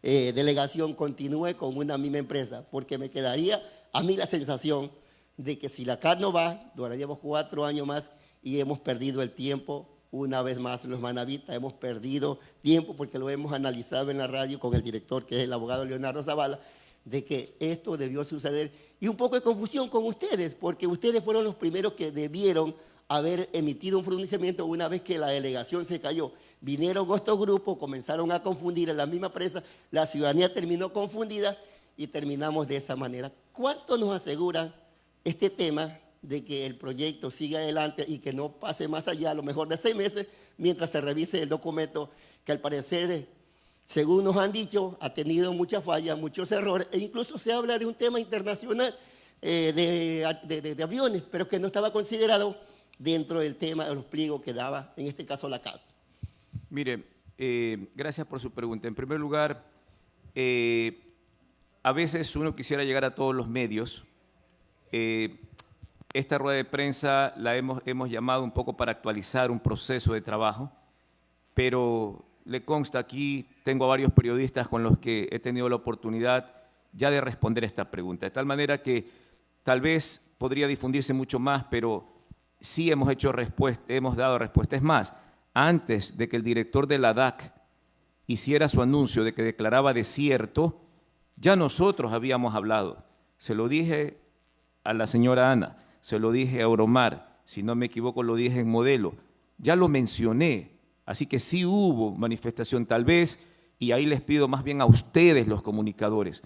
delegación continúe con una misma empresa? Porque me quedaría a mí la sensación de que si la CAT no va, duraríamos 4 años más y hemos perdido el tiempo. Una vez más, los manavitas hemos perdido tiempo porque lo hemos analizado en la radio con el director, que es el abogado Leonardo Zavala, de que esto debió suceder. Y un poco de confusión con ustedes, porque ustedes fueron los primeros que debieron haber emitido un pronunciamiento una vez que la delegación se cayó. Vinieron estos grupos, comenzaron a confundir en la misma prensa, la ciudadanía terminó confundida y terminamos de esa manera. ¿Cuánto nos asegura este tema de que el proyecto siga adelante y que no pase más allá, a lo mejor de 6 meses, mientras se revise el documento que al parecer, según nos han dicho, ha tenido muchas fallas, muchos errores, e incluso se habla de un tema internacional de aviones, pero que no estaba considerado dentro del tema de los pliegos que daba, en este caso, la CAT? Mire, gracias por su pregunta. En primer lugar, a veces uno quisiera llegar a todos los medios. Esta rueda de prensa la hemos llamado un poco para actualizar un proceso de trabajo, pero le consta, aquí tengo a varios periodistas con los que he tenido la oportunidad ya de responder esta pregunta, de tal manera que tal vez podría difundirse mucho más, pero sí hemos dado respuesta. Es más, antes de que el director de la DAC hiciera su anuncio de que declaraba desierto, ya nosotros habíamos hablado. Se lo dije a la señora Ana, se lo dije a Oromar, si no me equivoco lo dije en Modelo, ya lo mencioné, así que sí hubo manifestación tal vez, y ahí les pido más bien a ustedes los comunicadores,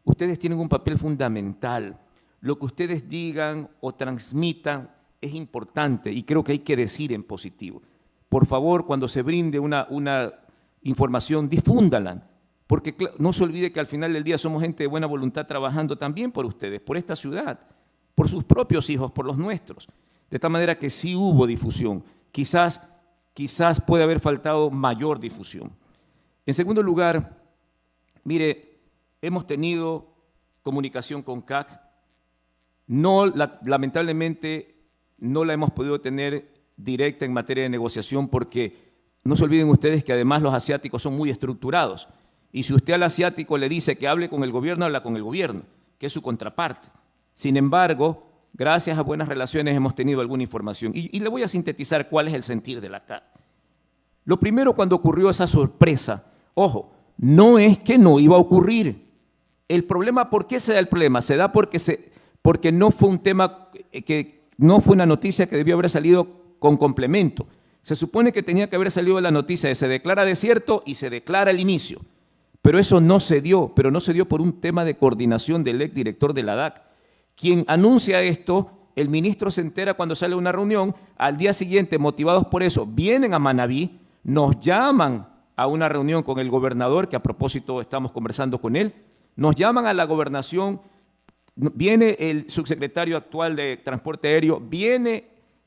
ustedes tienen un papel fundamental, lo que ustedes digan o transmitan es importante y creo que hay que decir en positivo. Por favor, cuando se brinde una información, difúndala, porque no se olvide que al final del día somos gente de buena voluntad trabajando también por ustedes, por esta ciudad, por sus propios hijos, por los nuestros. De tal manera que sí hubo difusión. Quizás puede haber faltado mayor difusión. En segundo lugar, mire, hemos tenido comunicación con CAC. Lamentablemente no la hemos podido tener directa en materia de negociación porque no se olviden ustedes que además los asiáticos son muy estructurados. Y si usted al asiático le dice que hable con el gobierno, habla con el gobierno, que es su contraparte. Sin embargo, gracias a buenas relaciones hemos tenido alguna información. Y le voy a sintetizar cuál es el sentir de la CAT. Lo primero, cuando ocurrió esa sorpresa, ojo, no es que no iba a ocurrir. El problema, ¿por qué se da el problema? Se da porque no fue un tema no fue una noticia que debió haber salido con complemento. Se supone que tenía que haber salido la noticia de se declara desierto y se declara el inicio. Pero eso no se dio, pero no se dio por un tema de coordinación del exdirector de la DAC. Quien anuncia esto, el ministro se entera cuando sale a una reunión, al día siguiente, motivados por eso, vienen a Manabí, nos llaman a una reunión con el gobernador, que a propósito estamos conversando con él, nos llaman a la gobernación, viene el subsecretario actual de Transporte Aéreo, viene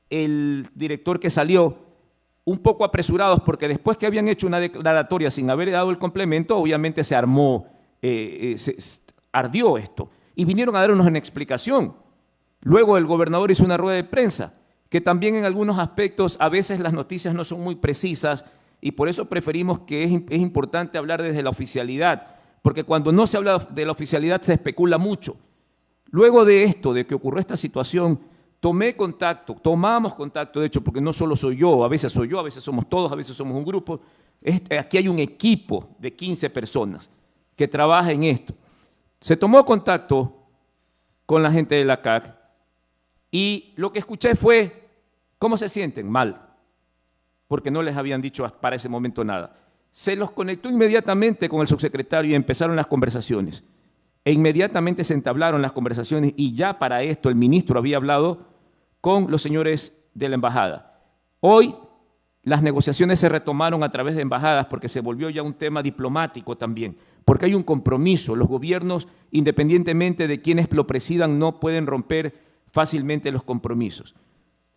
el director que salió, un poco apresurados porque después que habían hecho una declaratoria sin haber dado el complemento, obviamente se armó, ardió esto. Y vinieron a darnos una explicación. Luego el gobernador hizo una rueda de prensa, que también en algunos aspectos a veces las noticias no son muy precisas y por eso preferimos que es importante hablar desde la oficialidad, porque cuando no se habla de la oficialidad se especula mucho. Luego de esto, de que ocurrió esta situación, tomamos contacto, de hecho, porque no solo soy yo, a veces somos todos, a veces somos un grupo. Aquí hay un equipo de 15 personas que trabaja en esto. Se tomó contacto con la gente de la CAC y lo que escuché fue, ¿cómo se sienten? Mal, porque no les habían dicho para ese momento nada. Se los conectó inmediatamente con el subsecretario y empezaron las conversaciones. E inmediatamente se entablaron las conversaciones y ya para esto el ministro había hablado con los señores de la embajada. Hoy las negociaciones se retomaron a través de embajadas porque se volvió ya un tema diplomático también, porque hay un compromiso. Los gobiernos, independientemente de quienes lo presidan, no pueden romper fácilmente los compromisos.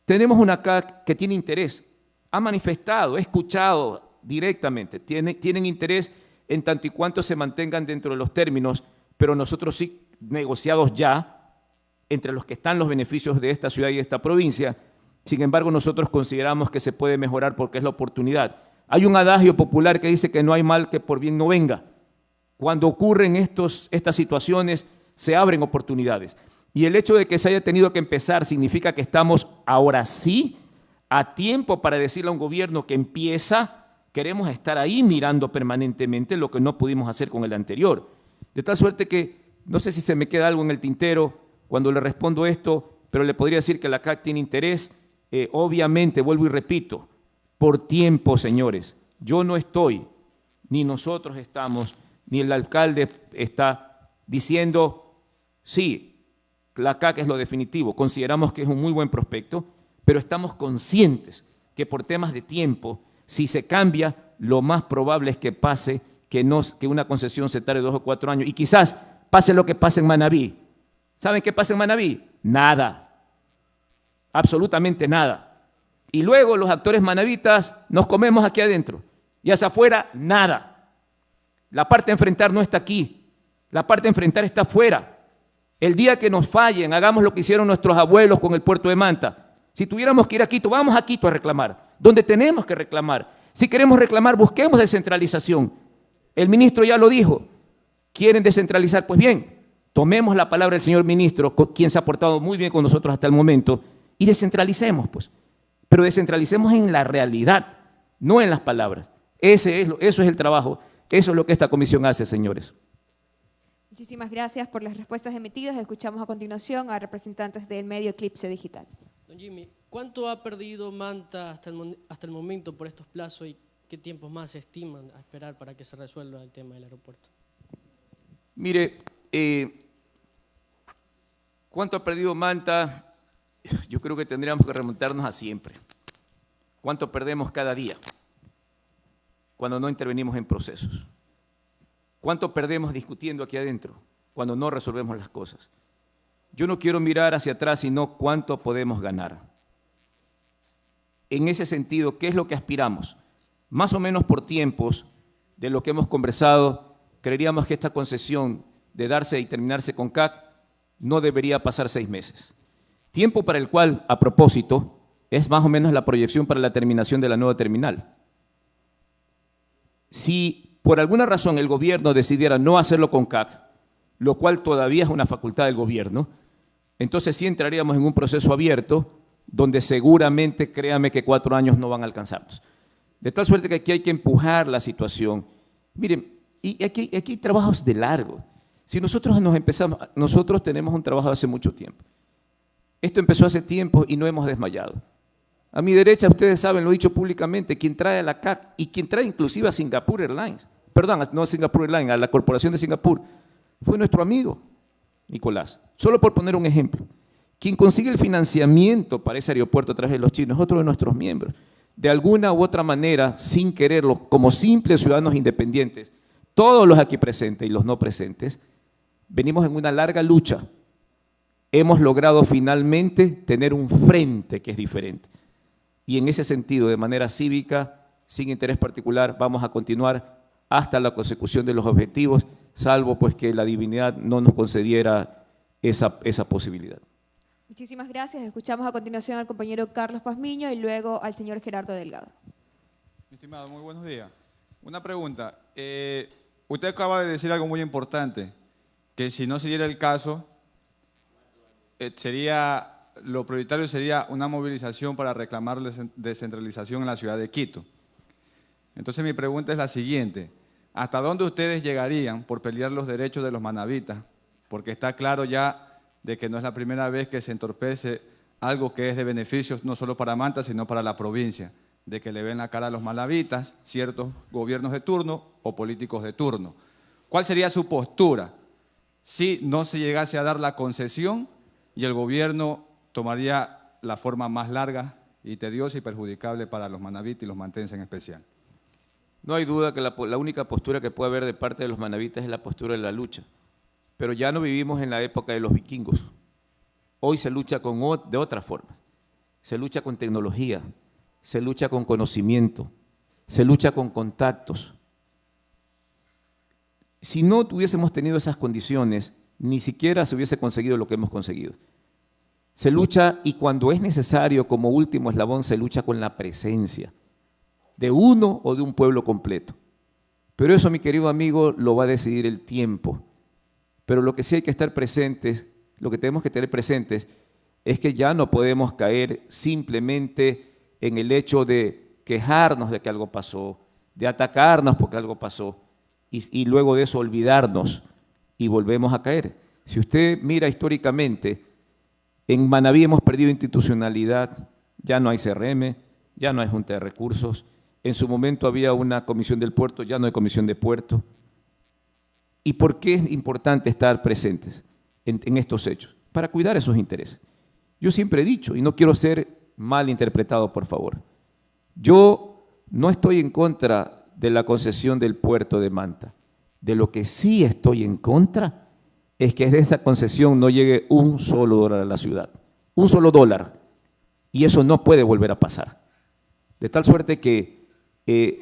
Tenemos una CAC que tiene interés, ha manifestado, ha escuchado directamente, tienen interés en tanto y cuanto se mantengan dentro de los términos, pero nosotros sí, negociados ya, entre los que están los beneficios de esta ciudad y de esta provincia, Sin embargo, nosotros consideramos que se puede mejorar porque es la oportunidad. Hay un adagio popular que dice que no hay mal que por bien no venga. Cuando ocurren estas situaciones, se abren oportunidades. Y el hecho de que se haya tenido que empezar significa que estamos ahora sí a tiempo para decirle a un gobierno que empieza, queremos estar ahí mirando permanentemente lo que no pudimos hacer con el anterior. De tal suerte que, no sé si se me queda algo en el tintero cuando le respondo esto, pero le podría decir que la CAC tiene interés. Obviamente, vuelvo y repito, por tiempo, señores, yo no estoy, ni nosotros estamos, ni el alcalde está diciendo, sí, la CAC es lo definitivo, consideramos que es un muy buen prospecto, pero estamos conscientes que por temas de tiempo, si se cambia, lo más probable es que pase que una concesión se tarde 2 o 4 años y quizás pase lo que pase en Manabí. ¿Saben qué pasa en Manabí? Nada, absolutamente nada. Y luego los actores manavitas nos comemos aquí adentro y hacia afuera nada. La parte de enfrentar no está aquí, la parte de enfrentar está afuera. El día que nos fallen, hagamos lo que hicieron nuestros abuelos con el puerto de Manta. Si tuviéramos que ir a Quito, vamos a Quito a reclamar, donde tenemos que reclamar. Si queremos reclamar, busquemos descentralización. El ministro ya lo dijo, ¿quieren descentralizar? Pues bien, tomemos la palabra del señor ministro, quien se ha portado muy bien con nosotros hasta el momento, y descentralicemos, pues. Pero descentralicemos en la realidad, no en las palabras. Eso es el trabajo, eso es lo que esta comisión hace, señores. Muchísimas gracias por las respuestas emitidas. Escuchamos a continuación a representantes del medio Eclipse Digital. Don Jimmy, ¿cuánto ha perdido Manta hasta el momento por estos plazos y qué tiempos más se estiman a esperar para que se resuelva el tema del aeropuerto? Mire, ¿cuánto ha perdido Manta? Yo creo que tendríamos que remontarnos a siempre. ¿Cuánto perdemos cada día cuando no intervenimos en procesos? ¿Cuánto perdemos discutiendo aquí adentro cuando no resolvemos las cosas? Yo no quiero mirar hacia atrás, sino cuánto podemos ganar. En ese sentido, ¿qué es lo que aspiramos? Más o menos por tiempos de lo que hemos conversado, creeríamos que esta concesión de darse y terminarse con CAC no debería pasar 6 meses. Tiempo para el cual, a propósito, es más o menos la proyección para la terminación de la nueva terminal. Si por alguna razón el gobierno decidiera no hacerlo con CAC, lo cual todavía es una facultad del gobierno, entonces sí entraríamos en un proceso abierto donde seguramente, créame que 4 años no van a alcanzarnos. De tal suerte que aquí hay que empujar la situación. Miren, y aquí hay trabajos de largo. Si nosotros tenemos un trabajo hace mucho tiempo. Esto empezó hace tiempo y no hemos desmayado. A mi derecha, ustedes saben, lo he dicho públicamente, quien trae a la CAC y quien trae inclusive a Singapore Airlines, perdón, no a Singapore Airlines, a la Corporación de Singapur, fue nuestro amigo Nicolás. Solo por poner un ejemplo. Quien consigue el financiamiento para ese aeropuerto a través de los chinos es otro de nuestros miembros. De alguna u otra manera, sin quererlo, como simples ciudadanos independientes, todos los aquí presentes y los no presentes, venimos en una larga lucha. Hemos logrado finalmente tener un frente que es diferente. Y en ese sentido, de manera cívica, sin interés particular, vamos a continuar hasta la consecución de los objetivos, salvo pues que la divinidad no nos concediera esa posibilidad. Muchísimas gracias. Escuchamos a continuación al compañero Carlos Pazmiño y luego al señor Gerardo Delgado. Mi estimado, muy buenos días. Una pregunta. Usted acaba de decir algo muy importante, que si no se diera el caso, lo prioritario sería una movilización para reclamar descentralización en la ciudad de Quito. Entonces mi pregunta es la siguiente: ¿hasta dónde ustedes llegarían por pelear los derechos de los manavitas? Porque está claro ya de que no es la primera vez que se entorpece algo que es de beneficios no solo para Manta, sino para la provincia, de que le ven la cara a los manavitas ciertos gobiernos de turno o políticos de turno. ¿Cuál sería su postura si no se llegase a dar la concesión y el gobierno tomaría la forma más larga y tediosa y perjudicable para los manavitas y los mantenses en especial? No hay duda que la única postura que puede haber de parte de los manavitas es la postura de la lucha. Pero ya no vivimos en la época de los vikingos. Hoy se lucha de otra forma. Se lucha con tecnología, se lucha con conocimiento, se lucha con contactos. Si no tuviésemos tenido esas condiciones, ni siquiera se hubiese conseguido lo que hemos conseguido. Se lucha, y cuando es necesario, como último eslabón, se lucha con la presencia de uno o de un pueblo completo. Pero eso, mi querido amigo, lo va a decidir el tiempo. Pero lo que sí hay que estar presentes, lo que tenemos que tener presentes, es que ya no podemos caer simplemente en el hecho de quejarnos de que algo pasó, de atacarnos porque algo pasó, y luego de eso olvidarnos y volvemos a caer. Si usted mira históricamente, en Manabí hemos perdido institucionalidad, ya no hay CRM, ya no hay Junta de Recursos, en su momento había una comisión del puerto, ya no hay comisión de puerto. ¿Y por qué es importante estar presentes en estos hechos? Para cuidar esos intereses. Yo siempre he dicho, y no quiero ser mal interpretado, por favor, yo no estoy en contra de la concesión del puerto de Manta. De lo que sí estoy en contra es que de esa concesión no llegue un solo dólar a la ciudad. Un solo dólar. Y eso no puede volver a pasar. De tal suerte que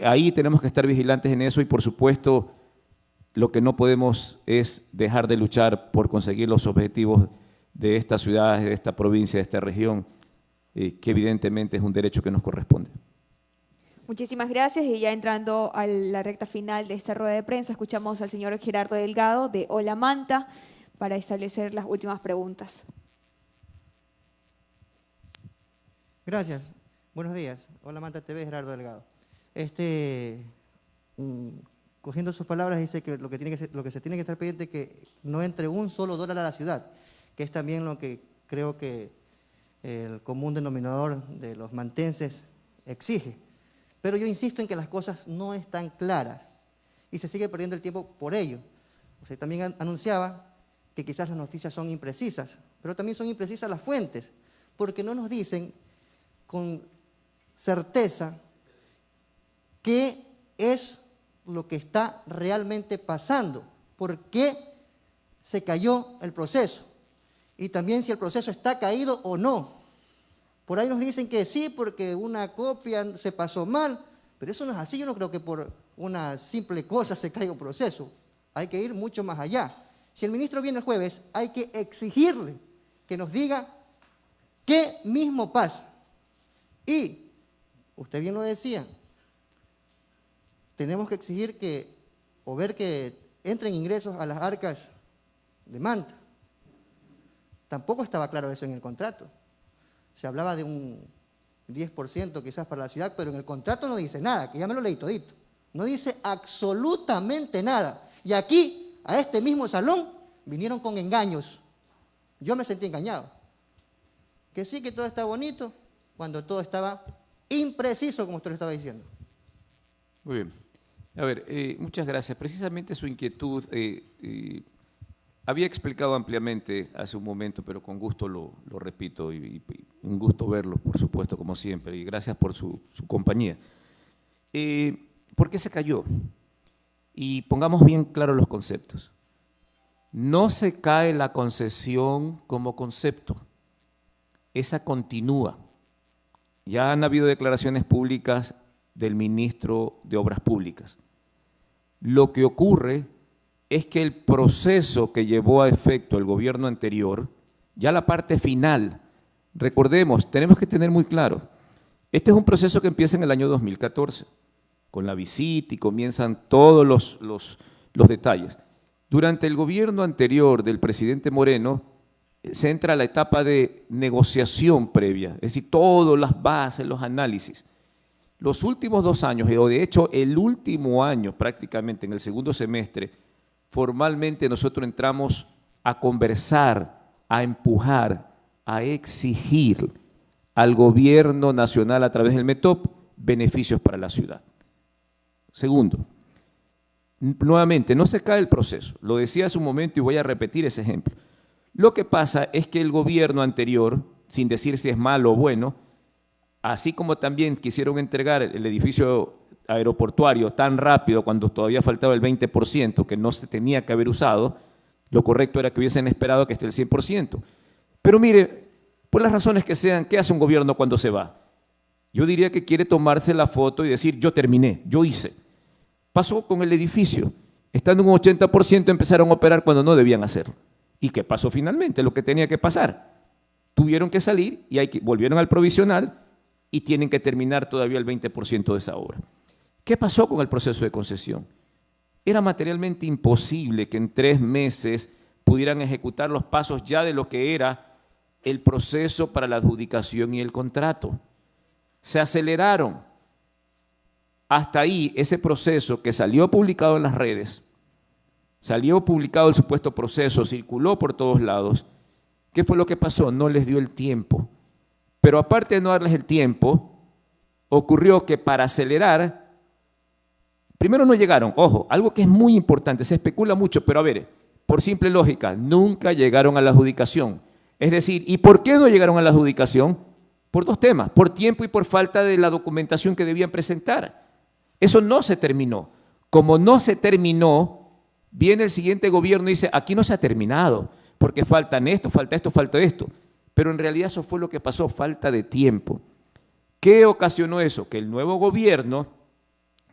ahí tenemos que estar vigilantes en eso y, por supuesto, lo que no podemos es dejar de luchar por conseguir los objetivos de esta ciudad, de esta provincia, de esta región, que evidentemente es un derecho que nos corresponde. Muchísimas gracias, y ya entrando a la recta final de esta rueda de prensa, escuchamos al señor Gerardo Delgado de Hola Manta para establecer las últimas preguntas. Gracias. Buenos días. Hola Manta TV, Gerardo Delgado. Cogiendo sus palabras, dice que lo que se tiene que estar pendiente es que no entre un solo dólar a la ciudad, que es también lo que creo que el común denominador de los mantenses exige. Pero yo insisto en que las cosas no están claras y se sigue perdiendo el tiempo por ello. Usted también anunciaba que quizás las noticias son imprecisas, pero también son imprecisas las fuentes, porque no nos dicen con certeza qué es lo que está realmente pasando, por qué se cayó el proceso y también si el proceso está caído o no. Por ahí nos dicen que sí, porque una copia se pasó mal, pero eso no es así. Yo no creo que por una simple cosa se caiga un proceso. Hay que ir mucho más allá. Si el ministro viene el jueves, hay que exigirle que nos diga qué mismo pasa. Y, usted bien lo decía, tenemos que exigir que, o ver que entren ingresos a las arcas de Manta. Tampoco estaba claro eso en el contrato. Se hablaba de un 10% quizás para la ciudad, pero en el contrato no dice nada, que ya me lo leí todito. No dice absolutamente nada. Y aquí, a este mismo salón, vinieron con engaños. Yo me sentí engañado. Que sí, que todo está bonito, cuando todo estaba impreciso, como usted lo estaba diciendo. Muy bien. A ver, muchas gracias. Precisamente su inquietud había explicado ampliamente hace un momento, pero con gusto lo repito y un gusto verlo, por supuesto, como siempre, y gracias por su compañía. ¿Por qué se cayó? Y pongamos bien claros los conceptos. No se cae la concesión como concepto, esa continúa. Ya han habido declaraciones públicas del ministro de Obras Públicas. Lo que ocurre es que el proceso que llevó a efecto el gobierno anterior, ya la parte final, recordemos, tenemos que tener muy claro, este es un proceso que empieza en el año 2014, con la visita y comienzan todos los detalles. Durante el gobierno anterior del presidente Moreno, se entra a la etapa de negociación previa, es decir, todas las bases, los análisis. Los últimos 2 años, o de hecho el último año prácticamente, en el segundo semestre, formalmente nosotros entramos a conversar, a empujar, a exigir al gobierno nacional a través del METOP beneficios para la ciudad. Segundo, nuevamente, no se cae el proceso, lo decía hace un momento y voy a repetir ese ejemplo. Lo que pasa es que el gobierno anterior, sin decir si es malo o bueno, así como también quisieron entregar el edificio aeroportuario tan rápido cuando todavía faltaba el 20% que no se tenía que haber usado, lo correcto era que hubiesen esperado que esté el 100%. Pero mire, por las razones que sean, ¿qué hace un gobierno cuando se va? Yo diría que quiere tomarse la foto y decir, yo terminé, yo hice. Pasó con el edificio. Estando en un 80% empezaron a operar cuando no debían hacerlo. ¿Y qué pasó finalmente? Lo que tenía que pasar. tuvieron que salir y volvieron al provisional y tienen que terminar todavía el 20% de esa obra. ¿Qué pasó con el proceso de concesión? Era materialmente imposible que en 3 meses pudieran ejecutar los pasos ya de lo que era el proceso para la adjudicación y el contrato. Se aceleraron. Hasta ahí ese proceso que salió publicado en las redes, salió publicado el supuesto proceso, circuló por todos lados. ¿Qué fue lo que pasó? No les dio el tiempo. Pero aparte de no darles el tiempo, ocurrió que para acelerar, primero no llegaron, ojo, algo que es muy importante, se especula mucho, pero a ver, por simple lógica, nunca llegaron a la adjudicación. Es decir, ¿y por qué no llegaron a la adjudicación? Por 2 temas, por tiempo y por falta de la documentación que debían presentar. Eso no se terminó. Como no se terminó, viene el siguiente gobierno y dice, aquí no se ha terminado, porque faltan esto, falta esto, falta esto. Pero en realidad eso fue lo que pasó, falta de tiempo. ¿Qué ocasionó eso? Que el nuevo gobierno,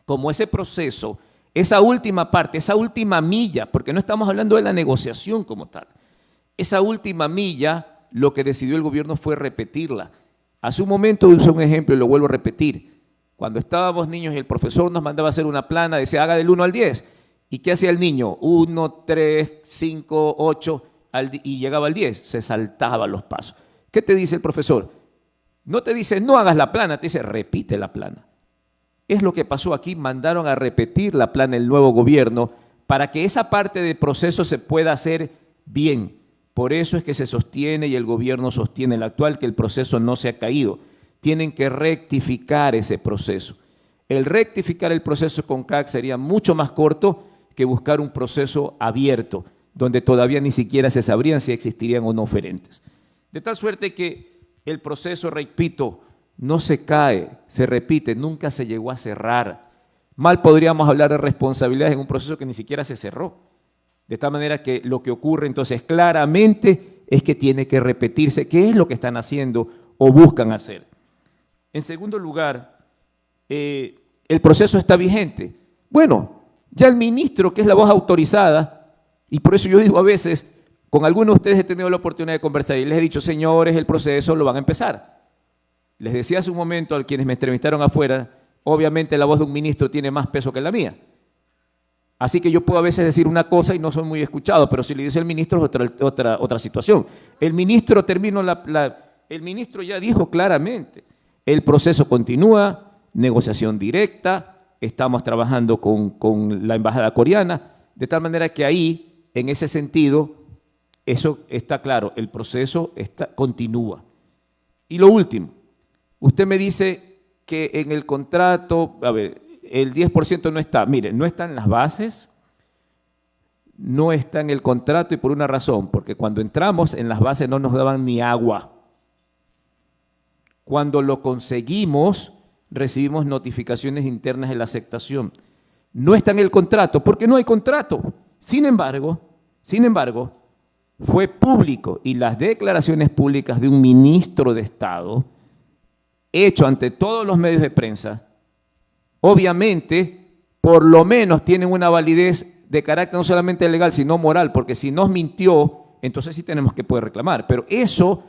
como ese proceso, esa última parte, esa última milla, porque no estamos hablando de la negociación como tal, esa última milla, lo que decidió el gobierno fue repetirla. Hace un momento usé un ejemplo y lo vuelvo a repetir. Cuando estábamos niños y el profesor nos mandaba a hacer una plana, decía haga del 1 al 10. ¿Y qué hacía el niño? 1, 3, 5, 8, y llegaba al 10. Se saltaba los pasos. ¿Qué te dice el profesor? No te dice no hagas la plana, te dice repite la plana. Es lo que pasó aquí, mandaron a repetir la plana el nuevo gobierno para que esa parte del proceso se pueda hacer bien. Por eso es que se sostiene y el gobierno sostiene el actual que el proceso no se ha caído. Tienen que rectificar ese proceso. El rectificar el proceso con CAC sería mucho más corto que buscar un proceso abierto, donde todavía ni siquiera se sabrían si existirían o no oferentes. De tal suerte que el proceso, repito, no se cae, se repite, nunca se llegó a cerrar. Mal podríamos hablar de responsabilidades en un proceso que ni siquiera se cerró. De tal manera que lo que ocurre entonces claramente es que tiene que repetirse qué es lo que están haciendo o buscan hacer. En segundo lugar, el proceso está vigente. Bueno, ya el ministro, que es la voz autorizada, y por eso yo digo a veces, con algunos de ustedes he tenido la oportunidad de conversar y les he dicho, señores, el proceso lo van a empezar. Les decía hace un momento a quienes me entrevistaron afuera, obviamente la voz de un ministro tiene más peso que la mía. Así que yo puedo a veces decir una cosa y no soy muy escuchado, pero si le dice el ministro es otra situación. El ministro el ministro ya dijo claramente, el proceso continúa, negociación directa, estamos trabajando con la embajada coreana, de tal manera que ahí, en ese sentido, eso está claro, el proceso continúa. Y lo último, usted me dice que en el contrato, a ver, el 10% no está. Mire, no está en las bases, no está en el contrato y por una razón, porque cuando entramos en las bases no nos daban ni agua. Cuando lo conseguimos, recibimos notificaciones internas de la aceptación. No está en el contrato, porque no hay contrato. Sin embargo, fue público y las declaraciones públicas de un ministro de Estado, hecho ante todos los medios de prensa, obviamente, por lo menos tienen una validez de carácter no solamente legal, sino moral, porque si nos mintió, entonces sí tenemos que poder reclamar. Pero eso,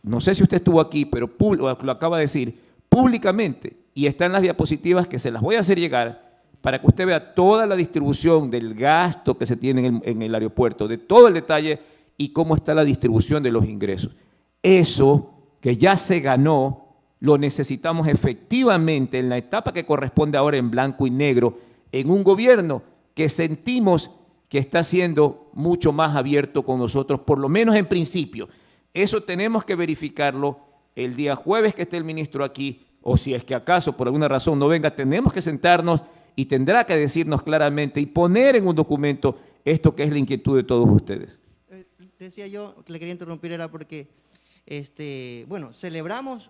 no sé si usted estuvo aquí, pero lo acaba de decir públicamente, y está en las diapositivas que se las voy a hacer llegar para que usted vea toda la distribución del gasto que se tiene en el aeropuerto, de todo el detalle y cómo está la distribución de los ingresos. Eso que ya se ganó, lo necesitamos efectivamente en la etapa que corresponde ahora en blanco y negro, en un gobierno que sentimos que está siendo mucho más abierto con nosotros, por lo menos en principio. Eso tenemos que verificarlo el día jueves que esté el ministro aquí, o si es que acaso por alguna razón no venga, tenemos que sentarnos y tendrá que decirnos claramente y poner en un documento esto que es la inquietud de todos ustedes. Decía yo que le quería interrumpir era porque, bueno, celebramos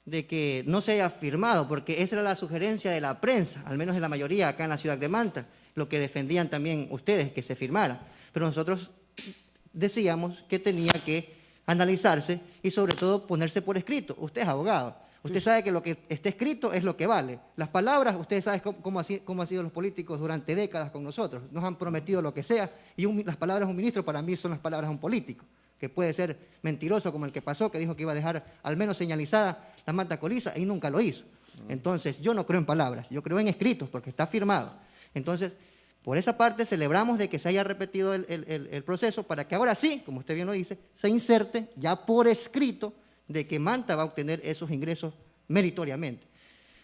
de que no se haya firmado, porque esa era la sugerencia de la prensa, al menos de la mayoría acá en la ciudad de Manta, lo que defendían también ustedes, que se firmara. Pero nosotros decíamos que tenía que analizarse y sobre todo ponerse por escrito. Usted es abogado, usted sabe que lo que esté escrito es lo que vale. Las palabras, usted sabe cómo han sido los políticos durante décadas con nosotros. Nos han prometido lo que sea y las palabras de un ministro para mí son las palabras de un político. que puede ser mentiroso como el que pasó, que dijo que iba a dejar al menos señalizada la Manta Coliza y nunca lo hizo. Entonces, yo no creo en palabras, yo creo en escritos porque está firmado. Entonces, por esa parte celebramos de que se haya repetido el proceso para que ahora sí, como usted bien lo dice, se inserte ya por escrito de que Manta va a obtener esos ingresos meritoriamente.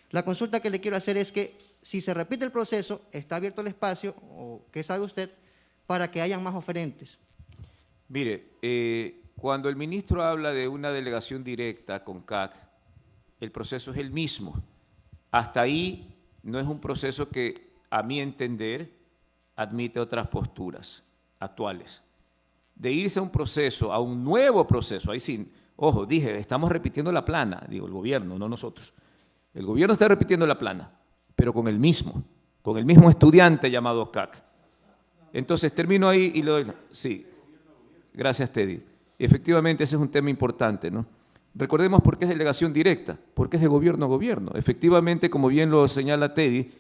La consulta que le quiero hacer es que si se repite el proceso, está abierto el espacio, o qué sabe usted, para que hayan más oferentes. Mire, cuando el ministro habla de una delegación directa con CAC, el proceso es el mismo. Hasta ahí no es un proceso que, a mi entender, admite otras posturas actuales. De irse a un proceso, a un nuevo proceso, ahí sí, ojo, dije, estamos repitiendo la plana, digo, el gobierno, no nosotros. El gobierno está repitiendo la plana, pero con el mismo estudiante llamado CAC. Entonces, termino ahí y lo doy. Sí, gracias, Teddy. Efectivamente, ese es un tema importante, ¿no? Recordemos por qué es delegación directa, porque es de gobierno a gobierno. Efectivamente, como bien lo señala Teddy,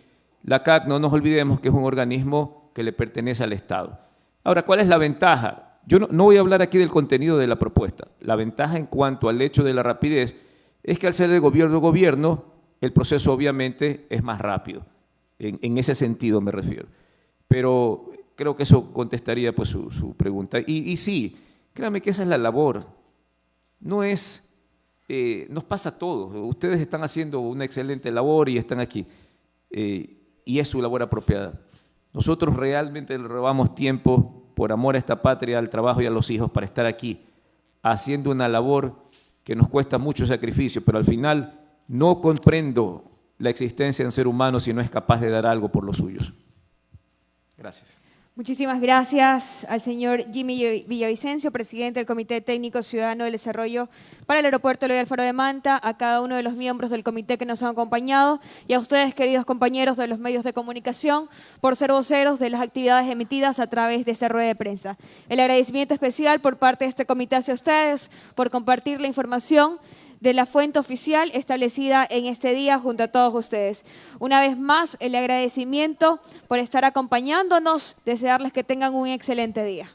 la CAC, no nos olvidemos que es un organismo que le pertenece al Estado. Ahora, ¿cuál es la ventaja? Yo no voy a hablar aquí del contenido de la propuesta. La ventaja en cuanto al hecho de la rapidez es que al ser de gobierno a gobierno, el proceso obviamente es más rápido. En ese sentido me refiero. Pero creo que eso contestaría pues su pregunta. Y sí, créame que esa es la labor. No es, nos pasa a todos. Ustedes están haciendo una excelente labor y están aquí. Y es su labor apropiada. Nosotros realmente le robamos tiempo por amor a esta patria, al trabajo y a los hijos para estar aquí, haciendo una labor que nos cuesta mucho sacrificio, pero al final no comprendo la existencia de un ser humano si no es capaz de dar algo por los suyos. Gracias. Muchísimas gracias al señor Jimmy Villavicencio, presidente del Comité Técnico Ciudadano del Desarrollo para el Aeropuerto Eloy Alfaro de Manta, a cada uno de los miembros del comité que nos han acompañado y a ustedes, queridos compañeros de los medios de comunicación, por ser voceros de las actividades emitidas a través de esta rueda de prensa. El agradecimiento especial por parte de este comité hacia ustedes por compartir la información de la fuente oficial establecida en este día junto a todos ustedes. Una vez más, el agradecimiento por estar acompañándonos, desearles que tengan un excelente día.